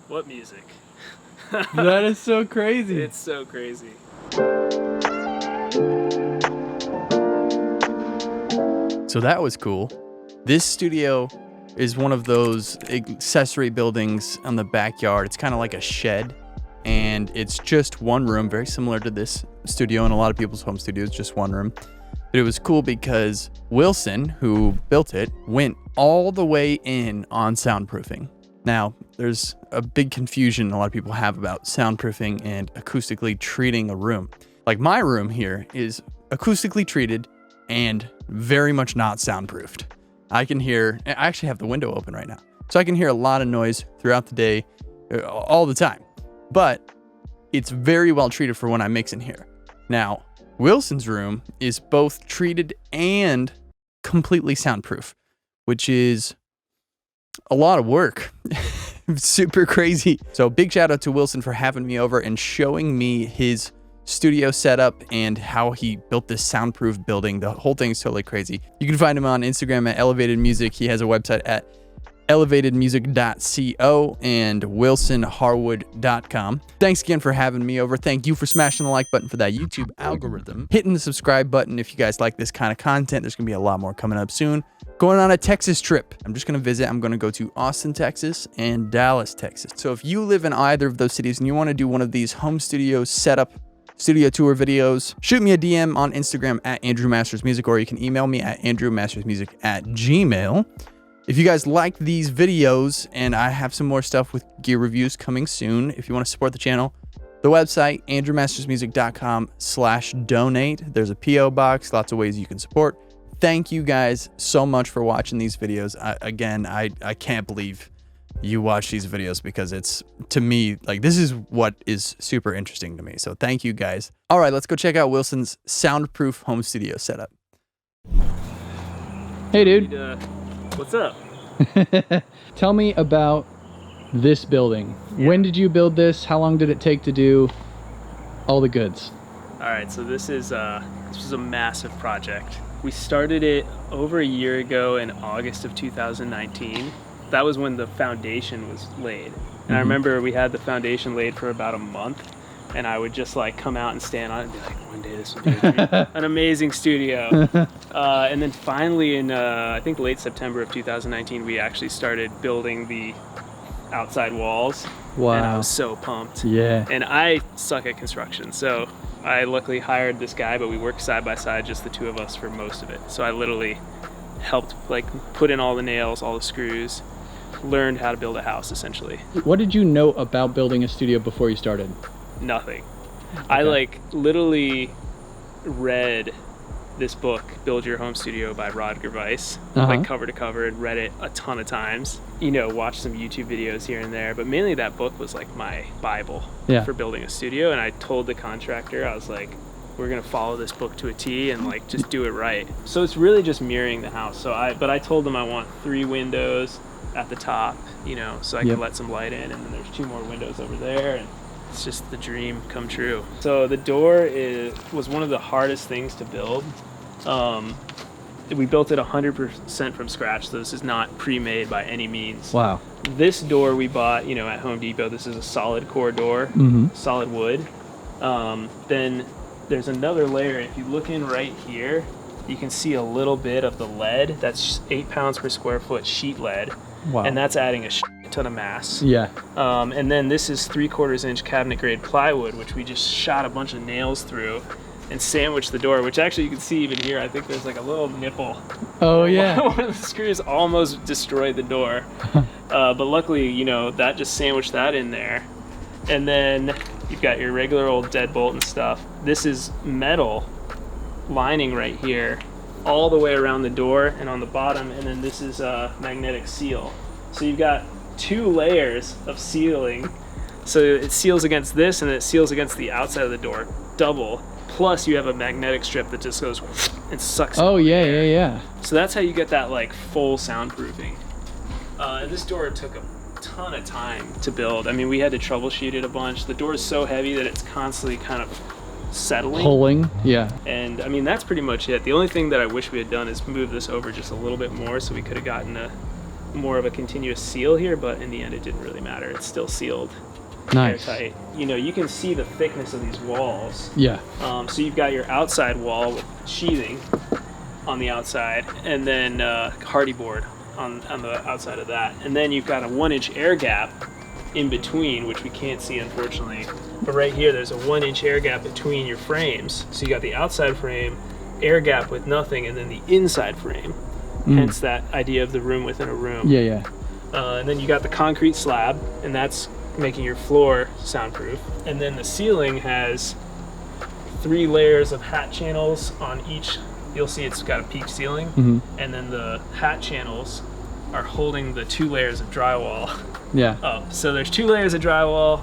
What music? That is so crazy. It's so crazy. So that was cool. This studio is one of those accessory buildings on the backyard. It's kind of like a shed, and it's just one room, very similar to this studio and a lot of people's home studios, just one room. But it was cool because Wilson, who built it, went all the way in on soundproofing. Now, there's a big confusion a lot of people have about soundproofing and acoustically treating a room. Like my room here is acoustically treated and very much not soundproofed. I actually have the window open right now, so I can hear a lot of noise throughout the day, all the time. But it's very well treated for when I mix in here. Now, Wilson's room is both treated and completely soundproof, which is a lot of work. Super crazy. So big shout out to Wilson for having me over and showing me his studio setup and how he built this soundproof building. The whole thing is totally crazy. You can find him on Instagram at Elevated Music. He has a website at elevatedmusic.co and wilsonharwood.com. Thanks again for having me over. Thank you for smashing the like button for that YouTube algorithm. Hitting the subscribe button if you guys like this kind of content. There's going to be a lot more coming up soon. Going on a Texas trip. I'm just going to visit. I'm going to go to Austin, Texas and Dallas, Texas. So if you live in either of those cities and you want to do one of these home studio setup studio tour videos, shoot me a DM on Instagram at ANDREWMASTERSmusic, or you can email me at ANDREWMASTERSmusic@gmail.com. If you guys like these videos, and I have some more stuff with gear reviews coming soon, if you want to support the channel, the website, ANDREWMASTERSmusic.com/donate. There's a P.O. box, lots of ways you can support. Thank you guys so much for watching these videos. I can't believe you watch these videos, because it's, to me, like, this is what is super interesting to me. So thank you guys. All right, let's go check out Wilson's soundproof home studio setup. Hey, dude. What's up? Tell me about this building. Yeah. When did you build this? How long did it take to do? All the goods. All right, so this was a massive project. We started it over a year ago in August of 2019. That was when the foundation was laid. And I remember we had the foundation laid for about a month, and I would just like come out and stand on it and be like, one day this will be an amazing studio. And then finally in, I think late September of 2019, we actually started building the outside walls. Wow. And I was so pumped. Yeah. And I suck at construction, so I luckily hired this guy, but we worked side by side, just the two of us, for most of it. So I literally helped like put in all the nails, all the screws, learned how to build a house essentially. What did you know about building a studio before you started? Nothing. Okay. I like literally read this book, Build Your Home Studio by Rodger Weiss, like cover to cover, and read it a ton of times. You know, watched some YouTube videos here and there, but mainly that book was like my Bible for building a studio. And I told the contractor, I was like, we're gonna follow this book to a T and like just do it right. So it's really just mirroring the house. But I told them I want 3 windows at the top, you know, so I can let some light in, and then there's 2 more windows over there, and it's just the dream come true. So the door was one of the hardest things to build. We built it 100% from scratch, so this is not pre-made by any means. Wow. This door we bought, you know, at Home Depot. This is a solid core door, solid wood. Then there's another layer. If you look in right here, you can see a little bit of the lead. That's 8 pounds per square foot sheet lead. Wow. And that's adding a ton of mass. Yeah. And then this is 3/4 inch cabinet grade plywood, which we just shot a bunch of nails through and sandwiched the door, which actually you can see even here. I think there's like a little nipple. Oh yeah. One of the screws almost destroyed the door. But luckily, you know, that just sandwiched that in there. And then you've got your regular old deadbolt and stuff. This is metal lining right here, all the way around the door and on the bottom, and then this is a magnetic seal. So you've got 2 layers of sealing. So it seals against this, and then it seals against the outside of the door, double. Plus you have a magnetic strip that just goes and sucks. Oh yeah. So that's how you get that like full soundproofing. And this door took a ton of time to build. I mean, we had to troubleshoot it a bunch. The door is so heavy that it's constantly kind of settling. Pulling, yeah. And I mean, that's pretty much it. The only thing that I wish we had done is move this over just a little bit more, so we could have gotten a more of a continuous seal here, but in the end it didn't really matter. It's still sealed. Nice. Airtight. You know, you can see the thickness of these walls. Yeah. So you've got your outside wall with sheathing on the outside, and then hardy board on the outside of that. And then you've got a 1-inch air gap in between, which we can't see unfortunately. But right here, there's a 1-inch air gap between your frames. So you got the outside frame, air gap with nothing, and then the inside frame. Hence that idea of the room within a room. Yeah. And then you got the concrete slab, and that's making your floor soundproof. And then the ceiling has 3 layers of hat channels on each. You'll see it's got a peak ceiling, and then the hat channels are holding the 2 layers of drywall up. So there's 2 layers of drywall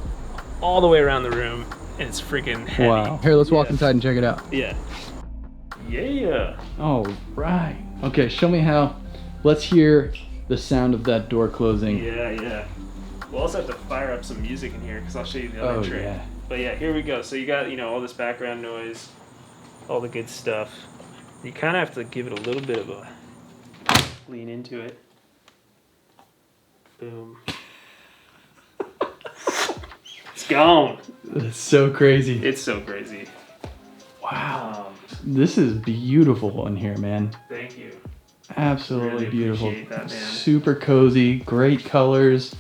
all the way around the room, and it's freaking heavy. Wow. Here, let's walk inside and check it out. Yeah. All right. Okay, show me how. Let's hear the sound of that door closing. Yeah. We'll also have to fire up some music in here because I'll show you the other trick. Yeah. But yeah, here we go. So you got, all this background noise, all the good stuff. You kind of have to give it a little bit of a lean into it. Boom. It's gone. It's so crazy. It's so crazy. Wow. This is beautiful in here, man. Thank you. Absolutely Really beautiful. appreciate that, man. Super cozy, great colors.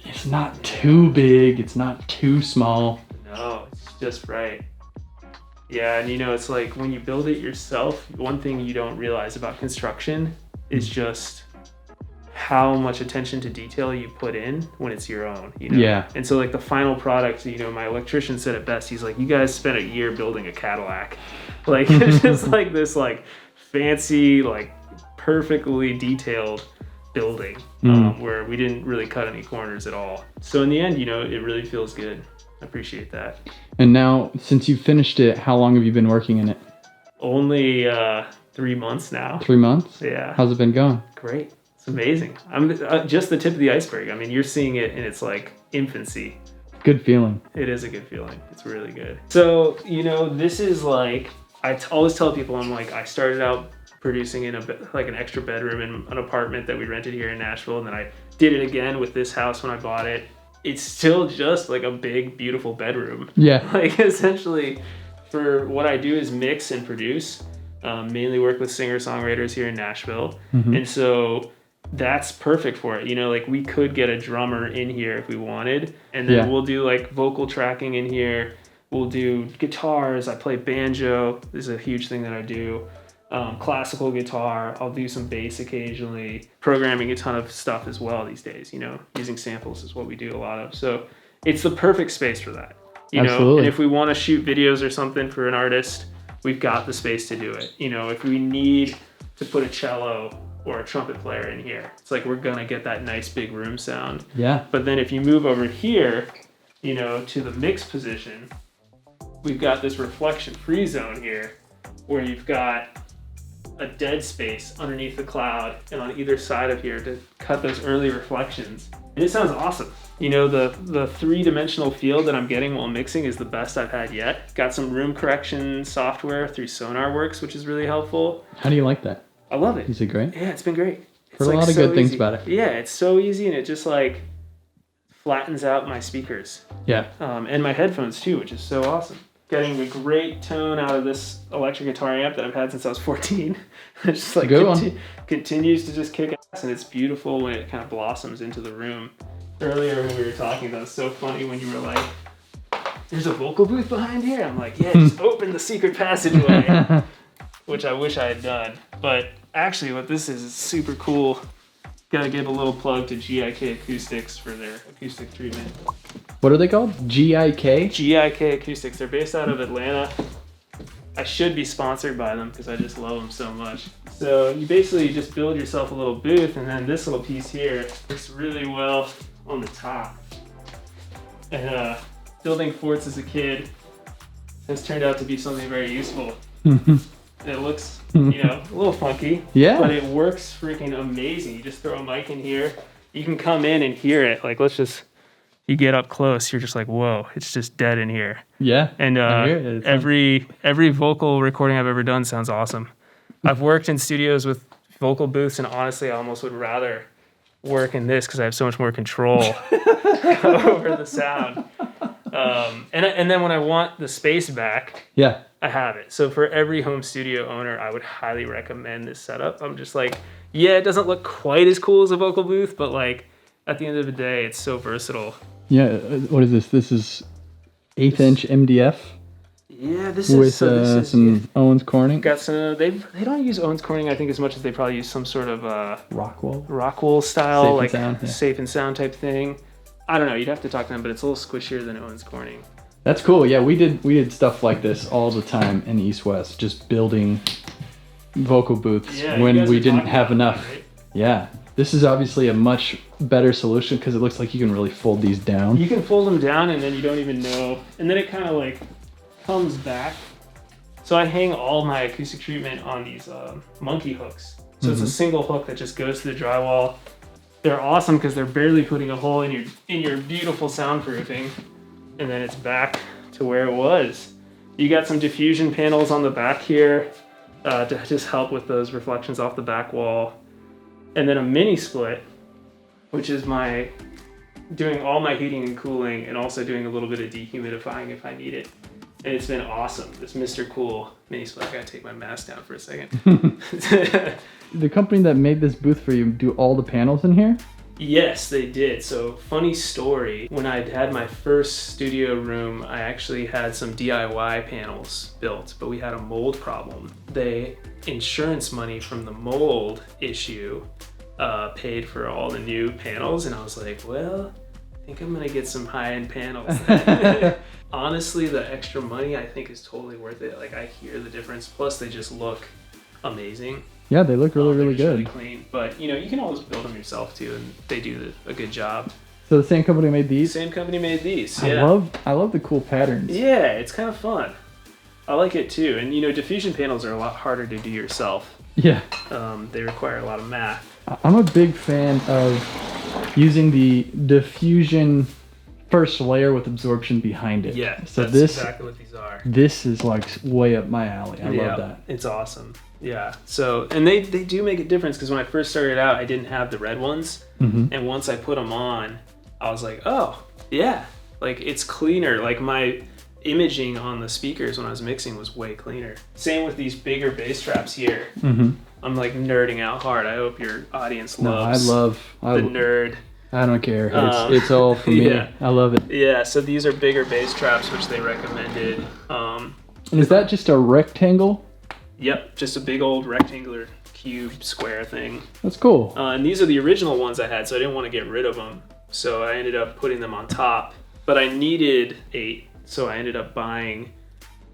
It's not too big, it's not too small. No, it's just right. Yeah, and it's like when you build it yourself, one thing you don't realize about construction is just how much attention to detail you put in when it's your own, Yeah. And so like the final product, my electrician said it best. He's like, you guys spent a year building a Cadillac. Like it's just like this like fancy, like perfectly detailed building where we didn't really cut any corners at all. So in the end, it really feels good. I appreciate that. And now, since you finished it, how long have you been working in it? Only 3 months now. 3 months? Yeah. How's it been going? Great. It's amazing. I'm just the tip of the iceberg. I mean, you're seeing it in its like infancy. Good feeling. It is a good feeling. It's really good. So, this is like, I always tell people, I'm like, I started out producing in an extra bedroom in an apartment that we rented here in Nashville, and then I did it again with this house when I bought it. It's still just like a big, beautiful bedroom. Yeah. Like essentially, for what I do is mix and produce. Mainly work with singer-songwriters here in Nashville, and so that's perfect for it. Like we could get a drummer in here if we wanted, and then we'll do like vocal tracking in here. We'll do guitars. I play banjo. This is a huge thing that I do. Classical guitar. I'll do some bass occasionally. Programming a ton of stuff as well these days. Using samples is what we do a lot of. So it's the perfect space for that. Absolutely. And if we want to shoot videos or something for an artist, we've got the space to do it. If we need to put a cello or a trumpet player in here, it's like we're gonna get that nice big room sound. Yeah. But then if you move over here, to the mix position, we've got this reflection-free zone here where you've got a dead space underneath the cloud and on either side of here to cut those early reflections. And it sounds awesome. The 3-dimensional feel that I'm getting while mixing is the best I've had yet. Got some room correction software through SonarWorks, which is really helpful. How do you like that? I love it. Is it great? Yeah, it's been great. It's Heard a lot of good things about it. Yeah, it's so easy, and it just like flattens out my speakers. Yeah. And my headphones too, which is so awesome. Getting a great tone out of this electric guitar amp that I've had since I was 14. It just like continues to just kick ass, and it's beautiful when it kind of blossoms into the room. Earlier when we were talking, that was so funny when you were like, there's a vocal booth behind here? I'm like, yeah, just open the secret passageway, which I wish I had done. But actually what this is super cool. Gotta give a little plug to GIK Acoustics for their acoustic treatment. What are they called? GIK? GIK Acoustics. They're based out of Atlanta. I should be sponsored by them because I just love them so much. So you basically just build yourself a little booth, and then this little piece here works really well on the top. And building forts as a kid has turned out to be something very useful. It looks, a little funky, but it works freaking amazing. You just throw a mic in here, you can come in and hear it. Like, you get up close, you're just like, whoa, it's just dead in here. Yeah. And every vocal recording I've ever done sounds awesome. I've worked in studios with vocal booths, and honestly, I almost would rather work in this because I have so much more control over the sound. And then when I want the space back, Yeah. I have it. So for every home studio owner, I would highly recommend this setup. I'm just like, yeah, it doesn't look quite as cool as a vocal booth, but like at the end of the day, it's so versatile. Yeah. What is this? This is 1/8 inch MDF. Yeah, this with is some Owens Corning. Got some. They don't use Owens Corning, I think, as much as they probably use some sort of Rockwool style, safe and sound type thing. I don't know. You'd have to talk to them, but it's a little squishier than Owens Corning. That's cool. Yeah, we did stuff like this all the time in East West, just building vocal booths when we didn't have enough. Right? Yeah. This is obviously a much better solution because it looks like you can really fold these down. You can fold them down and then you don't even know. And then it kind of like comes back. So I hang all my acoustic treatment on these monkey hooks. So it's a single hook that just goes to the drywall. They're awesome because they're barely putting a hole in your beautiful soundproofing. And then it's back to where it was. You got some diffusion panels on the back here to just help with those reflections off the back wall. And then a mini split, which is doing all my heating and cooling and also doing a little bit of dehumidifying if I need it. And it's been awesome. This Mr. Cool mini split. I gotta take my mask down for a second. The company that made this booth for you do all the panels in here? Yes, they did. So funny story, when I had my first studio room, I actually had some DIY panels built, but we had a mold problem. The insurance money from the mold issue paid for all the new panels, and I was like, well, I think I'm gonna get some high-end panels. Honestly, the extra money I think is totally worth it. Like, I hear the difference, plus they just look amazing. Yeah, they look really good. Really clean, but you can always build them yourself too, and they do a good job. So the same company made these? Same company made these. Yeah. I love the cool patterns. Yeah, it's kind of fun. I like it too, and diffusion panels are a lot harder to do yourself. Yeah. They require a lot of math. I'm a big fan of using the diffusion first layer with absorption behind it. Yeah, so that's exactly what these are. This is like way up my alley. I love that. It's awesome. Yeah. So, and they do make a difference because when I first started out, I didn't have the red ones. Mm-hmm. And once I put them on, I was like, oh, yeah, like it's cleaner. Like my imaging on the speakers when I was mixing was way cleaner. Same with these bigger bass traps here. Mm-hmm. I'm like nerding out hard. I hope your audience loves the nerd. I don't care. It's all for me. Yeah. I love it. Yeah, so these are bigger bass traps, which they recommended. And is that just a rectangle? Yep, just a big old rectangular cube square thing. That's cool. And these are the original ones I had, so I didn't want to get rid of them. So I ended up putting them on top. But I needed 8, so I ended up buying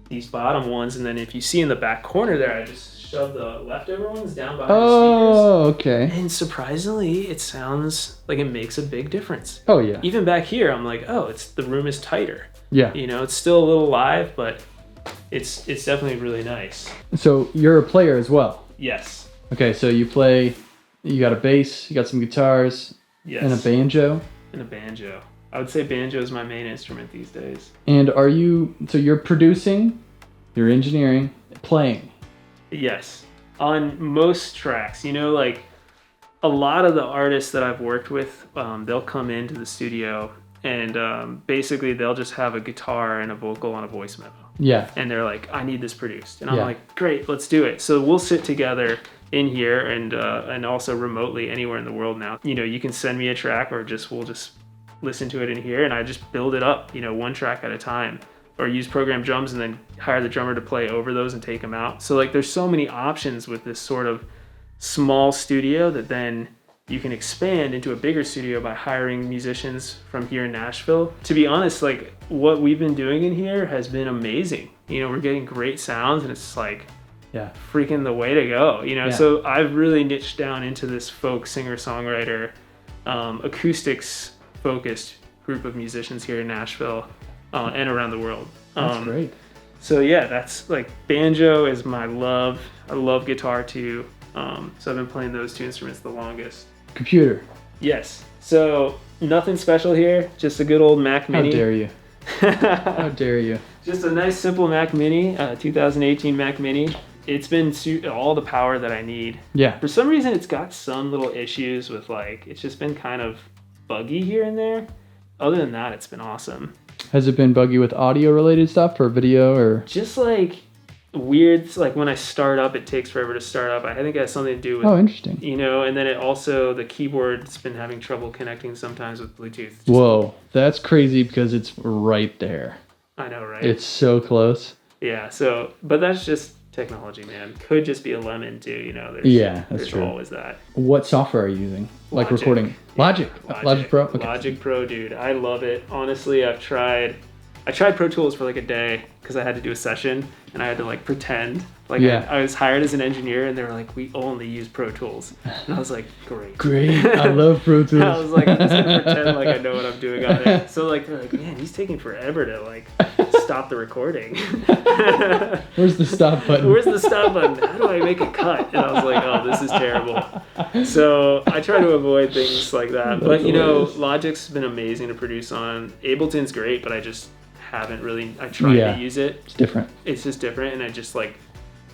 these bottom ones. And then if you see in the back corner there, I just shoved the leftover ones down behind the speakers. Oh, okay. And surprisingly, it sounds like it makes a big difference. Oh, yeah. Even back here, I'm like, oh, the room is tighter. Yeah. It's still a little live, but it's definitely really nice. So you're a player as well? Yes. Okay, so you got a bass, you got some guitars, yes, and a banjo? And a banjo. I would say banjo is my main instrument these days. And you're producing, you're engineering, playing? Yes. On most tracks, like a lot of the artists that I've worked with, they'll come into the studio and basically they'll just have a guitar and a vocal on a voice memo. Yeah. And they're like, I need this produced. And I'm like, great, let's do it. So we'll sit together in here and also remotely anywhere in the world now. You can send me a track or we'll just listen to it in here and I just build it up, one track at a time. Or use program drums and then hire the drummer to play over those and take them out. So like there's so many options with this sort of small studio that then you can expand into a bigger studio by hiring musicians from here in Nashville. To be honest, like what we've been doing in here has been amazing. We're getting great sounds and it's like freaking the way to go. So I've really niched down into this folk singer-songwriter, acoustics focused group of musicians here in Nashville. And around the world. That's great. So yeah, that's like banjo is my love. I love guitar too. So I've been playing those 2 instruments the longest. Computer. Yes. So nothing special here. Just a good old Mac Mini. How dare you? How dare you? Just a nice simple Mac Mini, 2018 Mac Mini. it's been all the power that I need. Yeah. For some reason, it's got some little issues with like, it's just been kind of buggy here and there. Other than that, it's been awesome. Has it been buggy with audio related stuff or video or? Just like weird, like when I start up, it takes forever to start up. I think it has something to do with, oh, interesting. You know, and then it also, the keyboard's been having trouble connecting sometimes with Bluetooth. Whoa, that's crazy because it's right there. I know, right? It's so close. Yeah, so, but that's just technology, man. Could just be a lemon too, you know. There's true. Always that. What software are you using? Like Logic. recording? Logic. Logic Pro? Okay. Logic Pro, dude. I love it. Honestly, I tried Pro Tools for like a day because I had to do a session and I had to like pretend. Like I was hired as an engineer and they were like, we only use Pro Tools. And I was like, great. Great. I love Pro Tools. I was like, I'm just going to pretend like I know what I'm doing on it. So like, they're like, man, he's taking forever to like stop the recording. Where's the stop button? Where's the stop button? How do I make a cut? And I was like, oh, this is terrible. So I try to avoid things like that. But you know, Logic's been amazing to produce on. Ableton's great, but I just haven't really, I tried to use it. It's different. It's just different. And I just like,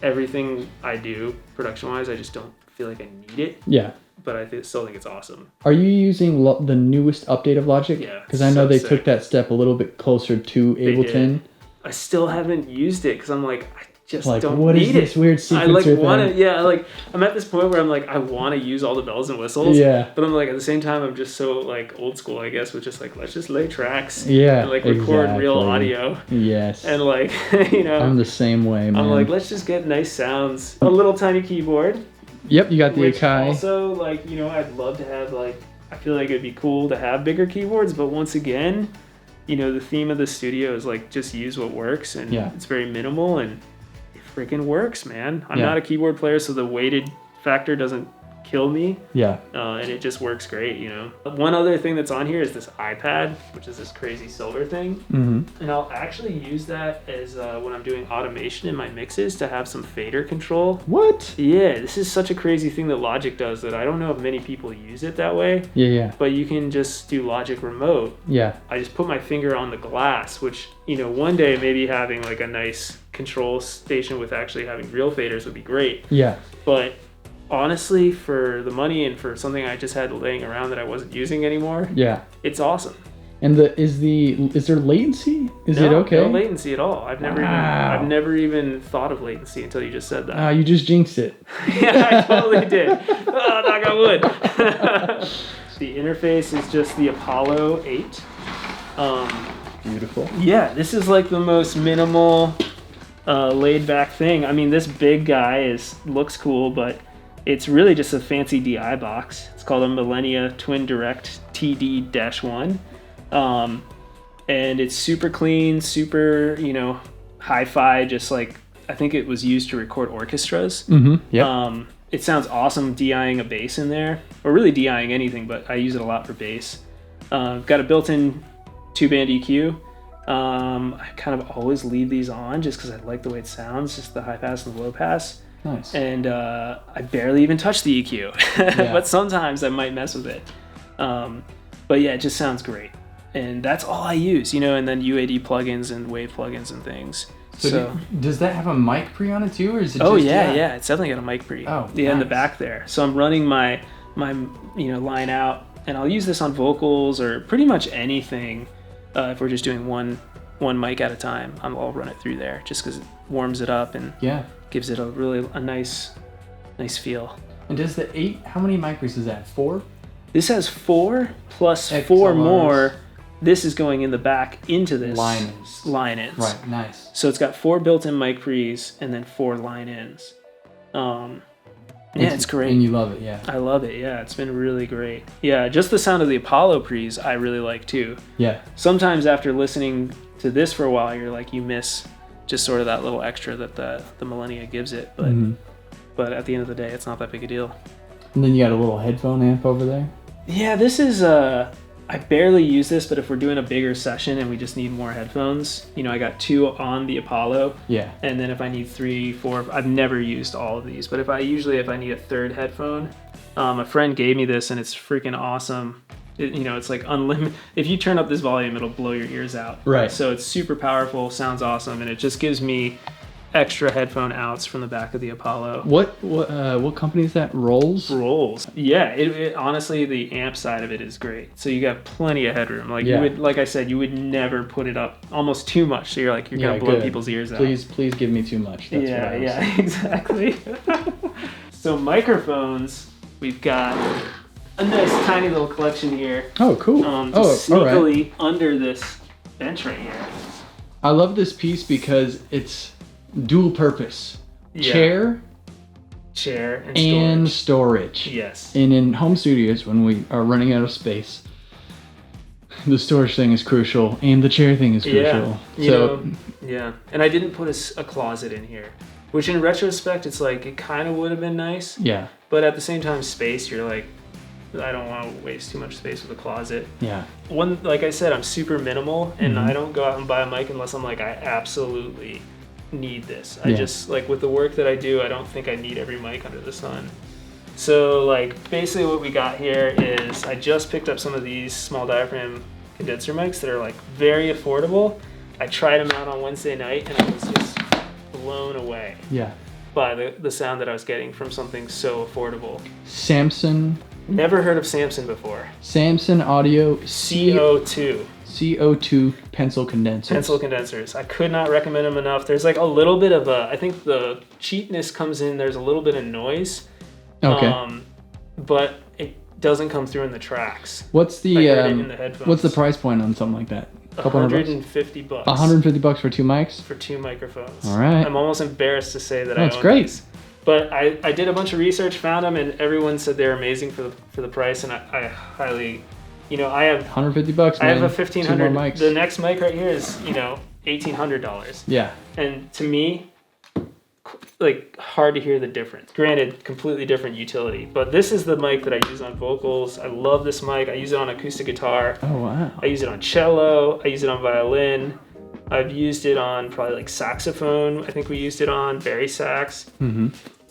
everything I do production-wise, I just don't feel like I need it. Yeah. But I still think it's awesome. Are you using the newest update of Logic? Yeah. Because I know they took that step a little bit closer to Ableton. I still haven't used it because I'm like, I just like, don't what need is this weird sequencer I like want thing? to, yeah, like I'm at this point where I'm like, I want to use all the bells and whistles. Yeah. But I'm like, at the same time, I'm just so like old school, I guess, with just like, let's just lay tracks. Yeah. And like record real audio. Yes. And like, you know. I'm the same way, man. I'm like, let's just get nice sounds. A little tiny keyboard. Yep, you got the which Akai. Also, like, you know, I'd love to have like, I feel like it'd be cool to have bigger keyboards, but once again, you know, the theme of the studio is like just use what works, and it's very minimal and it freaking works, man. I'm not a keyboard player, so the weighted factor doesn't kill me. Yeah. And it just works great, you know. One other thing that's on here is this iPad, which is this crazy silver thing. Mm-hmm. And I'll actually use that as when I'm doing automation in my mixes to have some fader control. What? Yeah, this is such a crazy thing that Logic does that I don't know if many people use it that way. Yeah. But you can just do Logic Remote. Yeah. I just put my finger on the glass, which, you know, one day maybe having like a nice control station with actually having real faders would be great. Yeah. But honestly, for the money and for something I just had laying around that I wasn't using anymore, it's awesome. And is there latency? Is it okay? No latency at all. I've never even thought of latency until you just said that. You just jinxed it. Yeah, I totally did. Oh, knock on wood. The interface is just the Apollo 8. Beautiful. Yeah, this is like the most minimal, laid back thing. I mean, this big guy looks cool, but it's really just a fancy DI box. It's called a Millennia Twin Direct TD-1. And it's super clean, super, you know, hi-fi, just like, I think it was used to record orchestras. Mm-hmm. Yeah. It sounds awesome DIing a bass in there, or really DIing anything, but I use it a lot for bass. Got a built-in 2-band EQ. I kind of always leave these on just because I like the way it sounds, just the high pass and the low pass. Nice. And I barely even touch the EQ, but sometimes I might mess with it. But yeah, it just sounds great. And that's all I use, you know, and then UAD plugins and wave plugins and things. So does that have a mic pre on it too, or is it? Oh yeah, it's definitely got a mic pre. Oh, in the back there. So I'm running my you know, line out, and I'll use this on vocals or pretty much anything. If we're just doing one mic at a time, I'll run it through there just because it warms it up and gives it a nice feel. And does the 8? How many mic pre's is that? 4? This has 4 plus XLRs. 4 more. This is going in the back into this line-ins. Right, nice. So it's got 4 built-in mic pre's and then 4 line-ins. Yeah, it's great. And you love it, yeah. I love it, yeah. It's been really great. Yeah, just the sound of the Apollo pre's I really like too. Yeah. Sometimes after listening to this for a while, you're like, you miss just sort of that little extra that the Millennia gives it. But but at the end of the day, it's not that big a deal. And then you got a little headphone amp over there? Yeah, this is I barely use this, but if we're doing a bigger session and we just need more headphones, you know, I got 2 on the Apollo. Yeah. And then if I need 3, 4, I've never used all of these, but if I need a third headphone, a friend gave me this and it's freaking awesome. You know, it's like unlimited. If you turn up this volume, it'll blow your ears out. Right. So it's super powerful, sounds awesome, and it just gives me extra headphone outs from the back of the Apollo. What company is that? Rolls? Yeah, it honestly, the amp side of it is great. So you got plenty of headroom. Like like I said, you would never put it up almost too much. So you're gonna blow people's ears out. Please give me too much. That's what I was exactly. So microphones, we've got a nice tiny little collection here. Oh, cool. Sneakily under this bench right here. I love this piece because it's dual purpose. Chair and storage. Yes. And in home studios, when we are running out of space, the storage thing is crucial and the chair thing is crucial. And I didn't put a closet in here, which in retrospect, it's like, it kind of would have been nice. Yeah. But at the same time, space, you're like, I don't want to waste too much space with a closet. Yeah. Like I said, I'm super minimal, and I don't go out and buy a mic unless I'm like, I absolutely need this. I just, like, with the work that I do, I don't think I need every mic under the sun. So, like, basically what we got here is I just picked up some of these small diaphragm condenser mics that are, like, very affordable. I tried them out on Wednesday night, and I was just blown away by the sound that I was getting from something so affordable. Samson. Never heard of Samson before. Samson Audio CO2. CO2 pencil condensers. I could not recommend them enough. There's like a little bit of I think the cheapness comes in, there's a little bit of noise. Okay. But it doesn't come through in the tracks. What's the in the headphones. What's the price point on something like that? $150. $150 for 2 mics? For 2 microphones. All right. I'm almost embarrassed to say that I own That's great. These. But I did a bunch of research, found them, and everyone said they're amazing for the price, and I highly, I have $150, man. I have a $1,500 mics. The next mic right here is, $1,800. Yeah. And to me, like, hard to hear the difference. Granted, completely different utility, but this is the mic that I use on vocals. I love this mic. I use it on acoustic guitar. Oh, wow. I use it on cello. I use it on violin. I've used it on probably like saxophone. I think we used it on Barry sax.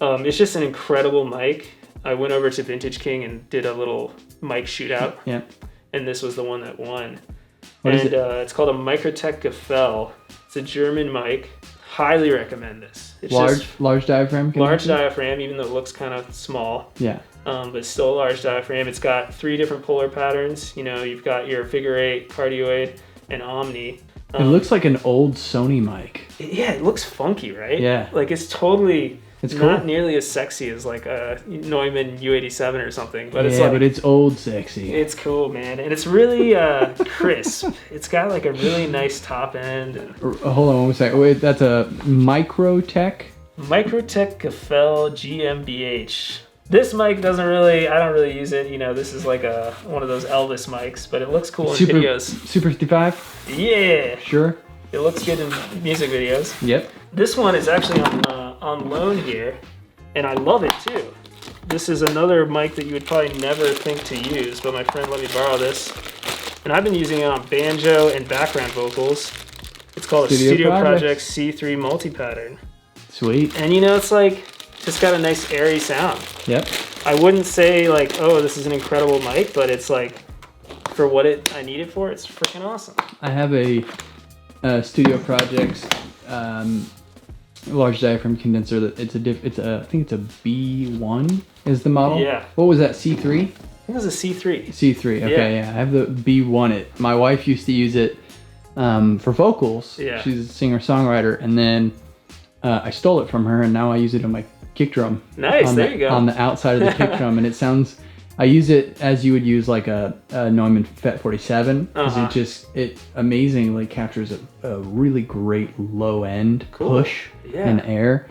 It's just an incredible mic. I went over to Vintage King and did a little mic shootout. Yeah. And this was the one that won. What is it? It's called a Microtech Gefell. It's a German mic. Highly recommend this. It's large diaphragm? Large diaphragm, even though it looks kind of small. Yeah. But still a large diaphragm. It's got 3 different polar patterns. You've got your figure 8, cardioid, and omni. It looks like an old Sony mic. It looks funky, right? Yeah. Like, it's totally It's not cool. nearly as sexy as like a Neumann U87 or something, but it's yeah, like, but it's old sexy. It's cool, man, and it's really crisp. It's got like a really nice top end. Hold on one second. Wait, that's a Microtech Gefell GmbH. This mic I don't really use it. This is like one of those Elvis mics, but it looks cool in videos. Super 55? Yeah. Sure. It looks good in music videos. Yep. This one is actually on loan here, and I love it too. This is another mic that you would probably never think to use, but my friend let me borrow this, and I've been using it on banjo and background vocals. It's called a Studio Project C3 multi-pattern. Sweet. And it's like, just got a nice airy sound. Yep. I wouldn't say like, oh, this is an incredible mic, but it's like, for what I need it for, it's freaking awesome. I have a Studio Projects large diaphragm condenser. I think it's a B1 is the model. Yeah. What was that, C3? I think it was a C3. C3. Okay, yeah. I have the B1. My wife used to use it for vocals. Yeah. She's a singer-songwriter, and then I stole it from her, and now I use it on my kick drum. Nice. There you go. On the outside of the kick drum, and it sounds. I use it as you would use like a Neumann FET 47 because it amazingly captures a really great low end push and air.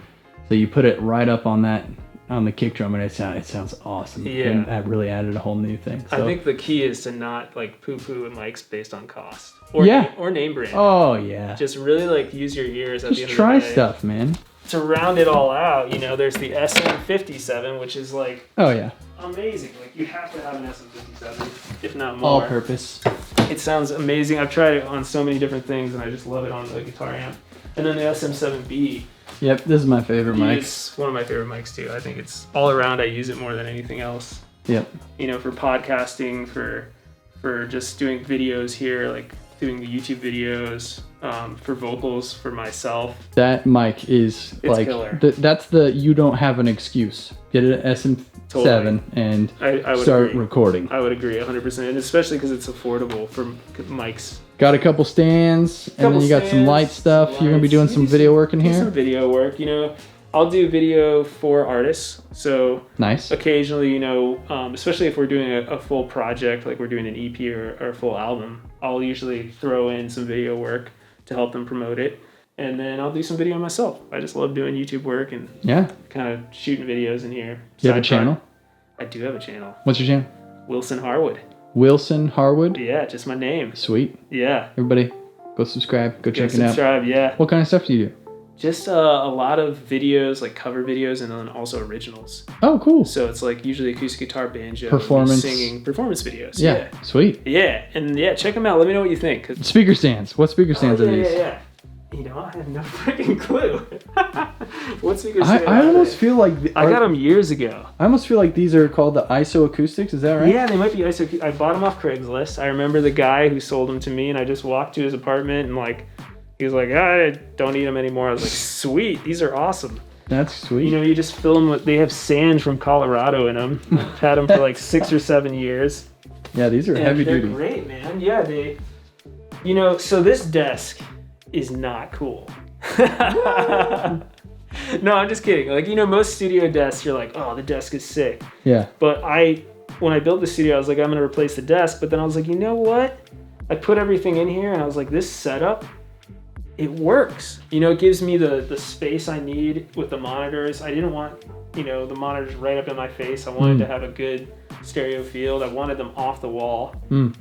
So you put it right up on the kick drum and it sounds awesome. Yeah. And that really added a whole new thing. So. I think the key is to not like poo-poo mics based on cost or name brand. Oh yeah. Just really like use your ears at the end of the day. Just try stuff, man. To round it all out, there's the SM57, which is like amazing. Like, you have to have an SM57, if not more. All purpose. It sounds amazing. I've tried it on so many different things, and I just love it on the guitar amp. And then the SM7B. Yep, this is my favorite mic. It's one of my favorite mics too. I think it's all around. I use it more than anything else. Yep. For podcasting, for just doing videos here, like doing the YouTube videos, for vocals for myself. That mic is It's like killer. That's the you don't have an excuse. Get an SM7 Totally. and I would start agree. recording. I would agree 100%, and especially because it's affordable for mics. Got a couple stands, and then you got some light stuff. You're gonna be doing some video work in do here. Some video work, you know. I'll do video for artists, so Nice. occasionally, you know, especially if we're doing a full project, like we're doing an EP or a full album, I'll usually throw in some video work to help them promote it, and then I'll do some video myself. I just love doing YouTube work and kind of shooting videos in here. You have a channel? I do have a channel. What's your channel? Wilson Harwood. Wilson Harwood? Yeah, just my name. Sweet. Yeah. Everybody, go subscribe. Go check it out. Subscribe, yeah. What kind of stuff do you do? Just a lot of videos, like cover videos, and then also originals. Oh, cool. So it's like usually acoustic guitar, banjo, performance, singing, performance videos. Yeah, sweet. Yeah, and yeah, check them out. Let me know what you think. Speaker stands. What speaker stands are these? Yeah. You know, I have no freaking clue. What speaker stands? I almost feel like I got them years ago. I almost feel like these are called the ISO acoustics. Is that right? Yeah, they might be ISO. I bought them off Craigslist. I remember the guy who sold them to me, and I just walked to his apartment and like. He was like, I don't need them anymore. I was like, sweet, these are awesome. That's sweet. You know, you just fill them with, they have sand from Colorado in them. I've had them for like 6 or 7 years. Yeah, these are heavy duty. They're great, man. Yeah, you know, so this desk is not cool. No, I'm just kidding. Like, you know, most studio desks, you're like, oh, the desk is sick. Yeah. But when I built the studio, I was like, I'm going to replace the desk. But then I was like, you know what? I put everything in here and I was like, this setup, it works. You know, it gives me the space I need with the monitors. I didn't want, you know, the monitors right up in my face. I wanted to have a good stereo field. I wanted them off the wall.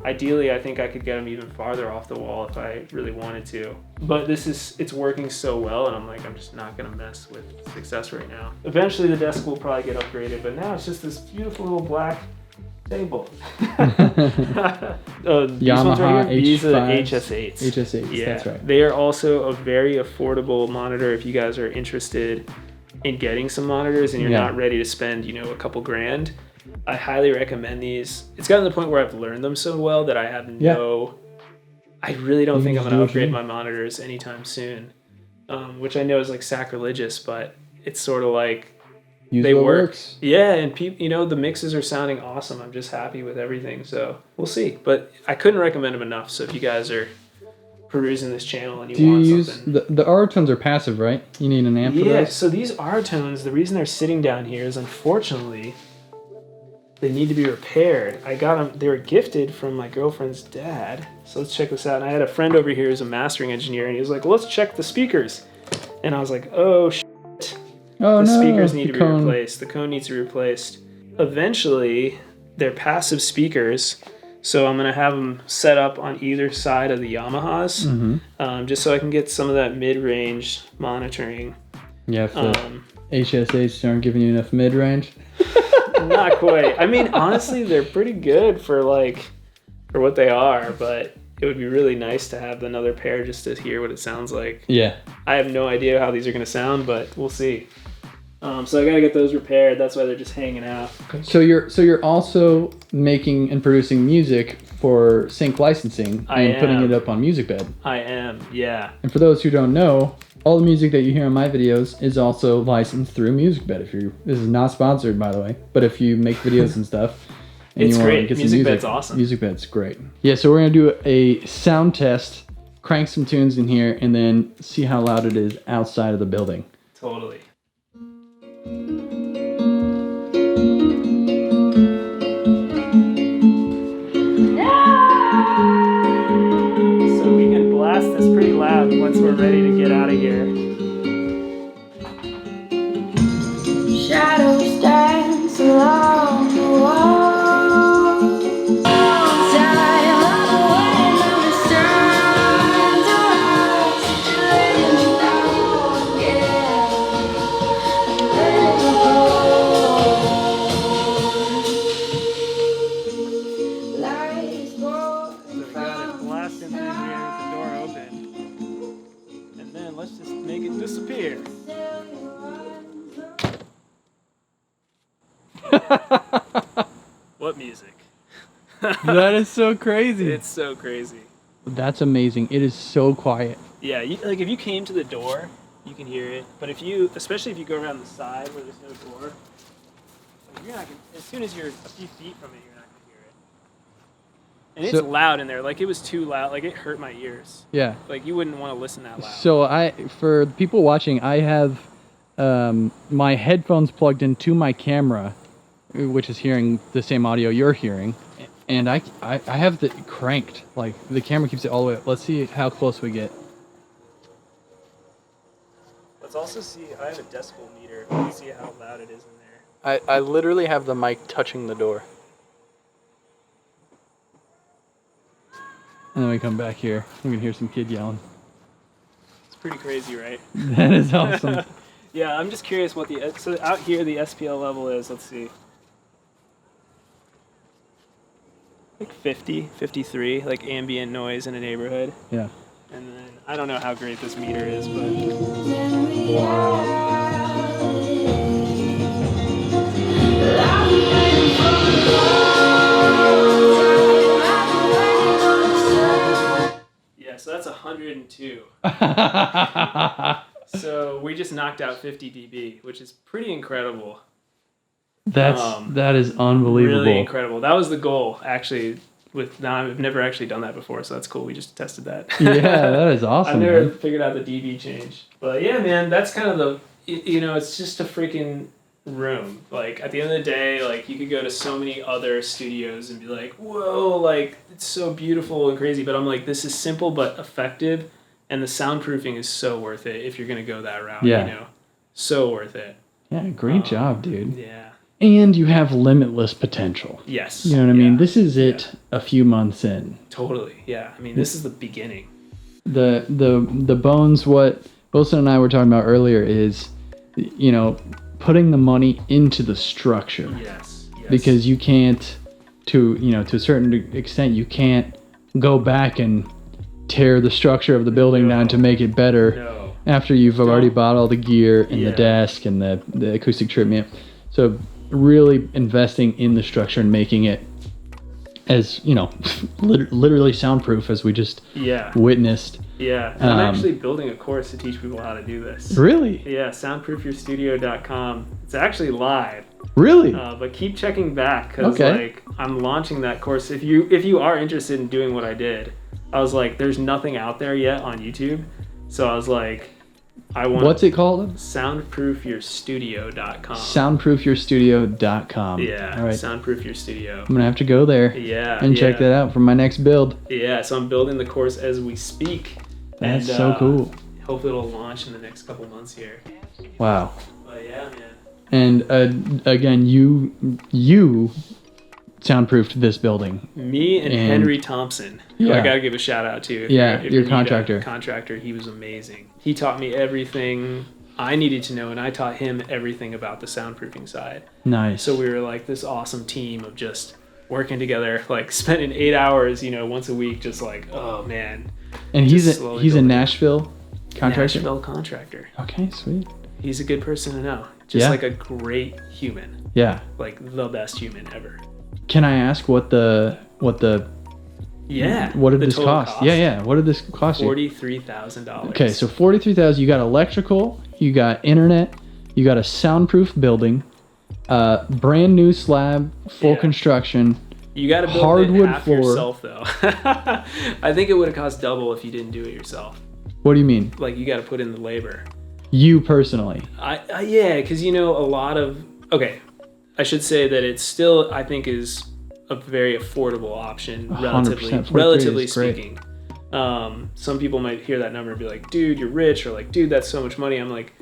Ideally, I think I could get them even farther off the wall if I really wanted to. But it's working so well, and I'm like, I'm just not gonna mess with success right now. Eventually, the desk will probably get upgraded, but now it's just this beautiful little black table. Yamaha These are the H5s. HS8s. HS8s, Yeah, that's right. they are also a very affordable monitor if you guys are interested in getting some monitors and you're not ready to spend, you know, a couple grand. I highly recommend these. It's gotten to the point where I've learned them so well that I have I really don't think I'm going to upgrade my monitors anytime soon, which I know is like sacrilegious, but it's sort of like, they work. Yeah, and people, you know, the mixes are sounding awesome. I'm just happy with everything, so we'll see. But I couldn't recommend them enough. So if you guys are perusing this channel and you want something, the R-tones are passive, right? You need an amp for those? Yeah. So these R-tones, the reason they're sitting down here is unfortunately they need to be repaired. I got them. They were gifted from my girlfriend's dad. So let's check this out. And I had a friend over here who's a mastering engineer, and he was like, well, "Let's check the speakers." And I was like, "Oh shit. Oh, the no, speakers need to be replaced. The cone needs to be replaced." Eventually, they're passive speakers, so I'm going to have them set up on either side of the Yamahas, just so I can get some of that mid-range monitoring. Yeah, if the HS8s aren't giving you enough mid-range. Not quite. I mean, honestly, they're pretty good for what they are, but it would be really nice to have another pair just to hear what it sounds like. Yeah. I have no idea how these are going to sound, but we'll see. So I got to get those repaired. That's why they're just hanging out. So you're also making and producing music for sync licensing and putting it up on MusicBed. I am, yeah. And for those who don't know, all the music that you hear on my videos is also licensed through MusicBed. This is not sponsored, by the way, but if you make videos and stuff, and it's you want great. to get some MusicBed's awesome. MusicBed's great. Yeah, so we're gonna do a sound test, crank some tunes in here, and then see how loud it is outside of the building. Totally. So we can blast this pretty loud once we're ready to get out of here. Shadows dance along the wall. What music? That is so crazy. It's so crazy. That's amazing. It is so quiet. Yeah, like if you came to the door, you can hear it. But if you, especially if you go around the side where there's no door, like you're not gonna, as soon as you're a few feet from it, you're not gonna hear it. And it's loud in there. Like it was too loud. Like it hurt my ears. Yeah. Like you wouldn't want to listen that loud. So for people watching, I have my headphones plugged into my camera, which is hearing the same audio you're hearing, and I have it cranked. Like the camera keeps it all the way up. Let's see how close we get. Let's also see. I have a decibel meter. Let's see how loud it is in there. I literally have the mic touching the door. And then we come back here. We can hear some kid yelling. It's pretty crazy, right? That is awesome. Yeah, I'm just curious what so out here the SPL level is. Let's see. Like 50, 53, like ambient noise in a neighborhood. Yeah. And then I don't know how great this meter is, but yeah, so that's 102. So we just knocked out 50 dB, which is pretty incredible. That is unbelievable. Really incredible. That was the goal, actually. I've never actually done that before, so that's cool. We just tested that. Yeah, that is awesome. I've never man. figured out the dB change, but yeah, man, that's kind of it's just a freaking room. Like at the end of the day, like you could go to so many other studios and be like, whoa, like it's so beautiful and crazy. But I'm like, this is simple but effective, and the soundproofing is so worth it if you're gonna go that route. Yeah. You know, so worth it. Yeah, great job, dude. Yeah. And you have limitless potential. Yes. You know what I mean? This is it a few months in. Totally. Yeah. I mean, this is the beginning. The bones, what Wilson and I were talking about earlier is, you know, putting the money into the structure. Yes. Because you can't, to a certain extent, you can't go back and tear the structure of the building down to make it better after you've already bought all the gear and the desk and the acoustic trip. So really investing in the structure and making it as, you know, literally soundproof as we just witnessed. Yeah. And I'm actually building a course to teach people how to do this. Really? Yeah. Soundproofyourstudio.com. It's actually live. Really? But keep checking back because like I'm launching that course. If you are interested in doing what I did, I was like, there's nothing out there yet on YouTube. So I was like, what's it called? Soundproofyourstudio.com. Soundproofyourstudio.com. Yeah. All right. Soundproof Your Studio. I'm going to have to go there. Yeah. And check that out for my next build. Yeah. So I'm building the course as we speak. That's so cool. Hopefully it'll launch in the next couple months here. Wow. But yeah, man. And again, you soundproofed this building. Me and Henry Thompson, who I gotta give a shout out to. If your contractor. Contractor, he was amazing. He taught me everything I needed to know, and I taught him everything about the soundproofing side. Nice. So we were like this awesome team of just working together, like spending 8 hours, you know, once a week, just like, oh man. And he's a Nashville contractor. Nashville contractor. Okay, sweet. He's a good person to know. Just like a great human. Yeah. Like the best human ever. Can I ask what did this cost? Yeah. What did this cost you? $43,000. Okay, so $43,000. You got electrical, you got internet, you got a soundproof building, brand new slab, full construction. You got to build hardwood it half floor. yourself, though. I think it would have cost double if you didn't do it yourself. What do you mean? Like you got to put in the labor. You personally? Yeah, because you know a lot of. Okay, I should say that it still I think is a very affordable option, relatively speaking. Some people might hear that number and be like, "Dude, you're rich," or like, "Dude, that's so much money." I'm like,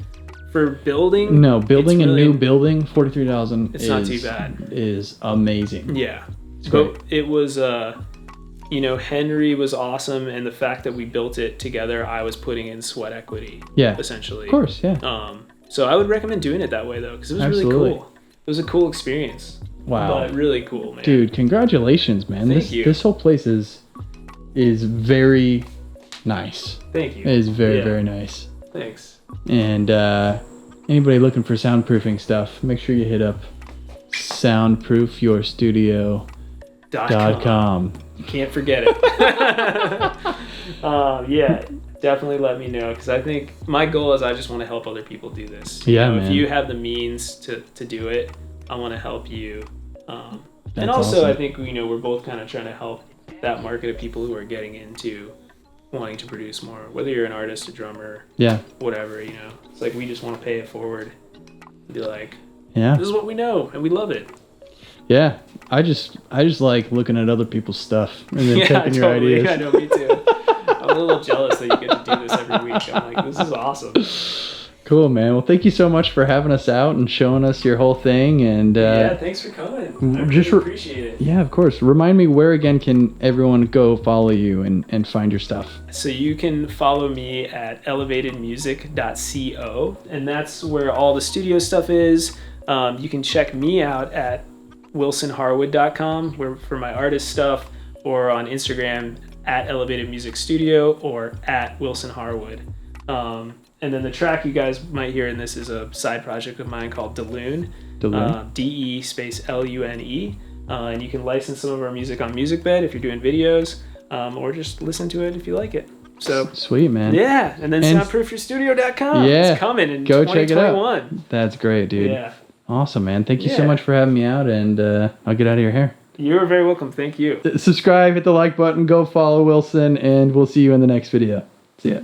for building. No, building a new building, $43,000. It's not too bad. Is amazing. Yeah, but it was. You know, Henry was awesome, and the fact that we built it together, I was putting in sweat equity. Yeah, essentially. Of course, yeah. So I would recommend doing it that way though, because it was really cool. It was a cool experience. Wow. But really cool, man. Dude, congratulations, man. Thank you. This whole place is very nice. Thank you. It is very, very nice. Thanks. And anybody looking for soundproofing stuff, make sure you hit up Soundproof Your Studio .com. Can't forget it. Yeah, definitely let me know, because I think my goal is I just want to help other people do this. Man. If you have the means to do it, I want to help you. And That's also, awesome. I think we're both kind of trying to help that market of people who are getting into wanting to produce more. Whether you're an artist, a drummer, whatever, it's like we just want to pay it forward. And be like, this is what we know and we love it. Yeah, I just like looking at other people's stuff and then taking your totally. ideas. I know, me too. I'm a little jealous that you get to do this every week. I'm like, this is awesome. Cool, man. Well, thank you so much for having us out and showing us your whole thing. And thanks for coming. I really appreciate it. Yeah, of course. Remind me, where again can everyone go follow you and find your stuff? So you can follow me at elevatedmusic.co, and that's where all the studio stuff is. You can check me out at wilsonharwood.com for my artist stuff, or on Instagram at Elevated Music Studio or at Wilson Harwood. And then the track you guys might hear in this is a side project of mine called Delune. DE space LUNE. And you can license some of our music on MusicBed if you're doing videos, or just listen to it if you like it. So sweet, man. Yeah, and then soundproofyourstudio.com. Yeah, It's coming in go 2021. check it out. That's great, dude. Yeah. Awesome, man. Thank you so much for having me out, and I'll get out of your hair. You're very welcome. Thank you. Subscribe, hit the like button, go follow Wilson, and we'll see you in the next video. See ya.